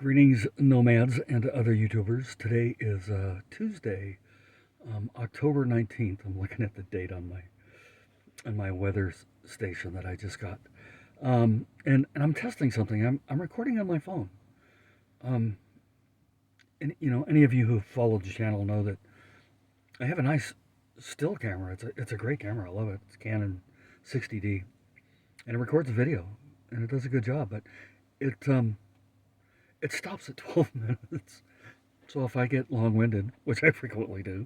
Greetings, nomads and other YouTubers. Today is Tuesday, October 19th. I'm looking at the date on my weather station that I just got, and I'm testing something. I'm recording on my phone. Um, and any of you who followed the channel know that I have a nice still camera. It's a great camera. I love it. It's Canon 60D, and it records video, and it does a good job. But it it stops at 12 minutes. So if I get long-winded, which I frequently do,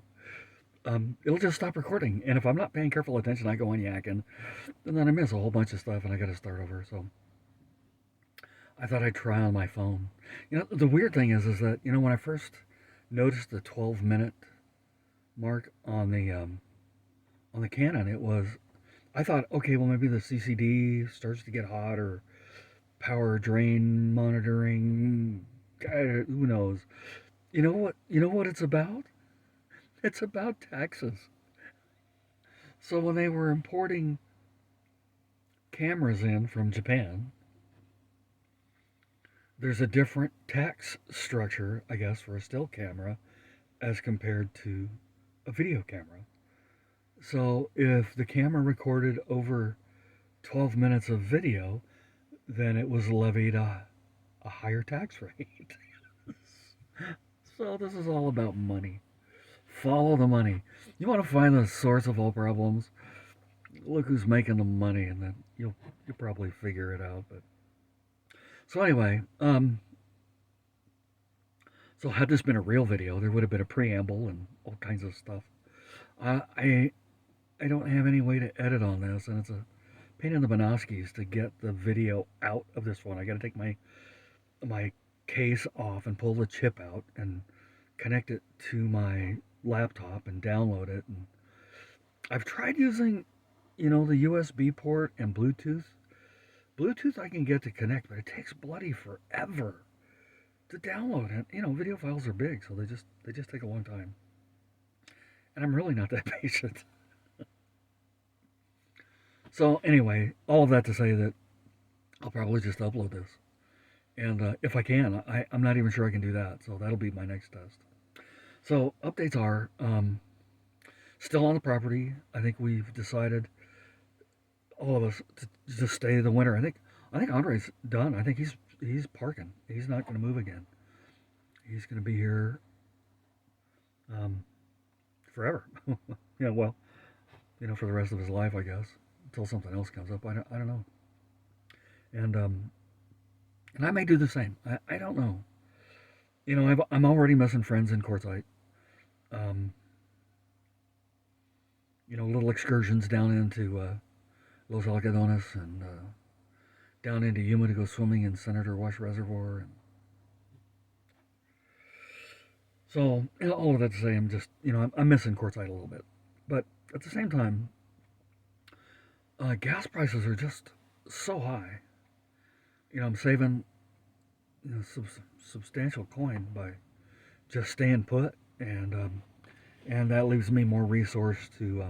it'll just stop recording. And if I'm not paying careful attention, I go on yakking, and then I miss a whole bunch of stuff, and I got to start over. So I thought I'd try on my phone. The weird thing is that when I first noticed the 12-minute mark on the Canon, I thought, okay, well maybe the CCD starts to get hot or power drain monitoring. Who knows? You know what? You know what it's about? It's about taxes. So when they were importing cameras in from Japan, there's a different tax structure, I guess, for a still camera as compared to a video camera. So if the camera recorded over 12 minutes of video, then it was levied a higher tax rate. So this is all about money. Follow the money. You want to find the source of all problems? Look who's making the money, and then you'll probably figure it out. But so anyway, so had this been a real video, there would have been a preamble and all kinds of stuff. I I don't have any way to edit on this, and it's a pain in the Banoskis to get the video out of this one. I got to take my case off and pull the chip out and connect it to my laptop and download it. And I've tried using, the USB port and Bluetooth. Bluetooth I can get to connect, but it takes bloody forever to download it. Video files are big, so they just take a long time. And I'm really not that patient. So anyway, all of that to say that I'll probably just upload this. And if I can, I'm not even sure I can do that. So that'll be my next test. So updates are still on the property. I think we've decided, all of us, to just stay the winter. I think Andre's done. I think he's parking. He's not going to move again. He's going to be here forever. Well, for the rest of his life, I guess, until something else comes up. I don't know. And I may do the same. I don't know. I'm already missing friends in Quartzite. Um, little excursions down into Los Algodones and down into Yuma to go swimming in Senator Wash Reservoir. And so, all of that to say, I'm just, I'm missing Quartzite a little bit. But at the same time, gas prices are just so high. I'm saving substantial coin by just staying put, and that leaves me more resource to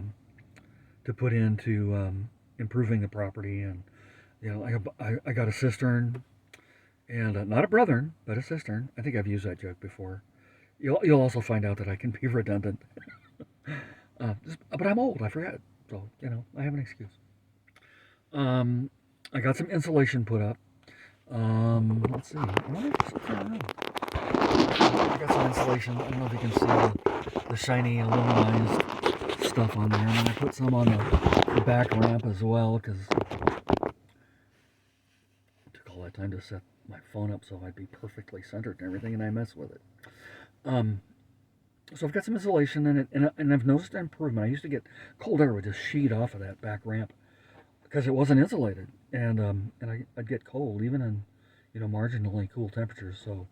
put into improving the property. And I got a cistern, and not a brothern, but a cistern. I think I've used that joke before. You'll also find out that I can be redundant, but I'm old. I forget, so I have an excuse. I got some insulation put up. Let's see. I got some insulation. I don't know if you can see the shiny aluminized stuff on there. And then I put some on the back ramp as well, because it took all that time to set my phone up so I'd be perfectly centered and everything, and I mess with it. So I've got some insulation in it, and I've noticed an improvement. I used to get cold air would just sheet off of that back ramp because it wasn't insulated, and I'd get cold even in marginally cool temperatures. So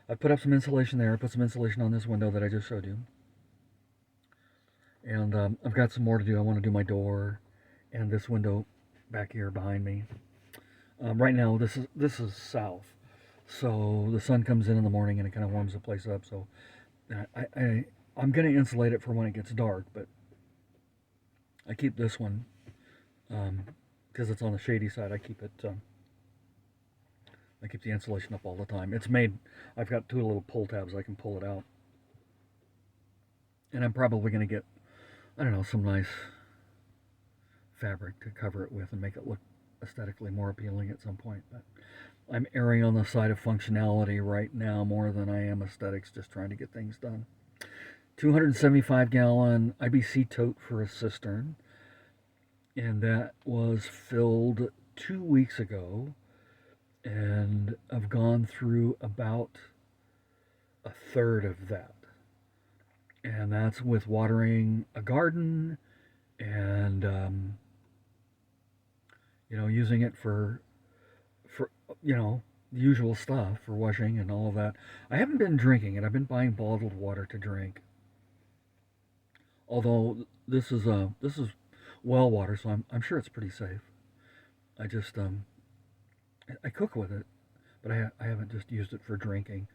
I put up some insulation there. I put some insulation on this window that I just showed you, and I've got some more to do. I want to do my door and this window back here behind me. Right now this is south, so the sun comes in the morning and it kind of warms the place up. So I'm going to insulate it for when it gets dark, but I keep this one because it's on the shady side. I keep it I keep the insulation up all the time. It's made, I've got 2 little pull tabs. I can pull it out. And I'm probably going to get, I don't know, some nice fabric to cover it with and make it look aesthetically more appealing at some point. But I'm erring on the side of functionality right now more than I am aesthetics, just trying to get things done. 275-gallon IBC tote for a cistern, and that was filled 2 weeks ago, and I've gone through about a third of that. And that's with watering a garden and using it for the usual stuff for washing and all of that. I haven't been drinking it. I've been buying bottled water to drink. Although this is well water, so I'm sure it's pretty safe. I just I cook with it, but I haven't just used it for drinking.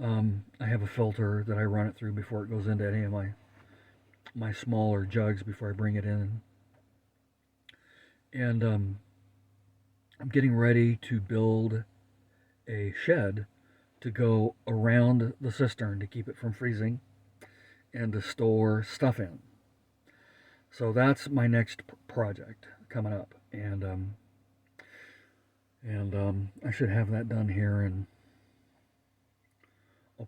I have a filter that I run it through before it goes into any of my smaller jugs before I bring it in. And I'm getting ready to build a shed to go around the cistern to keep it from freezing and to store stuff in. So that's my next project coming up, and I should have that done here in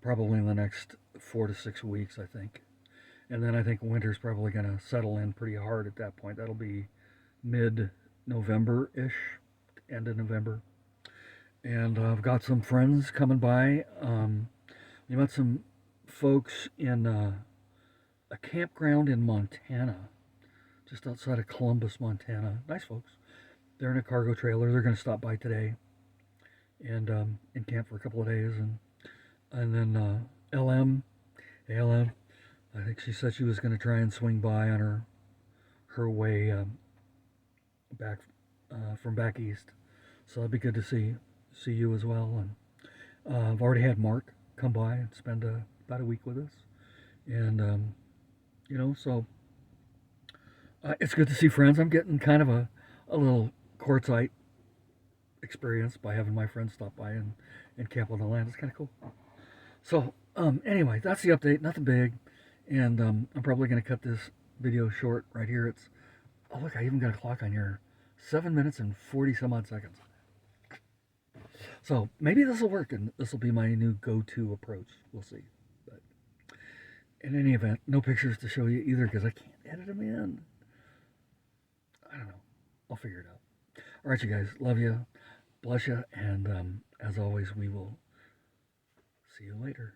probably in the next 4 to 6 weeks, I think. And then I think winter's probably going to settle in pretty hard at that point. That'll be mid-November-ish, end of November. And I've got some friends coming by. We met some folks in a campground in Montana, just outside of Columbus, Montana. Nice folks. They're in a cargo trailer. They're going to stop by today and camp for a couple of days. And then LM, I think she said she was going to try and swing by on her way back from back east. So it'd be good to see you as well. And I've already had Mark come by and spend about a week with us. And, so it's good to see friends. I'm getting kind of a little quartzite experience by having my friends stop by and camp on the land. It's kind of cool. So anyway, that's the update. Nothing big. And I'm probably going to cut this video short right here. It's, oh look, I even got a clock on here. 7 minutes and 40 some odd seconds. So maybe this will work, and this will be my new go-to approach. We'll see. But in any event, no pictures to show you either because I can't edit them in. I don't know. I'll figure it out. All right, you guys. Love you. Bless you. And as always, we will see you later.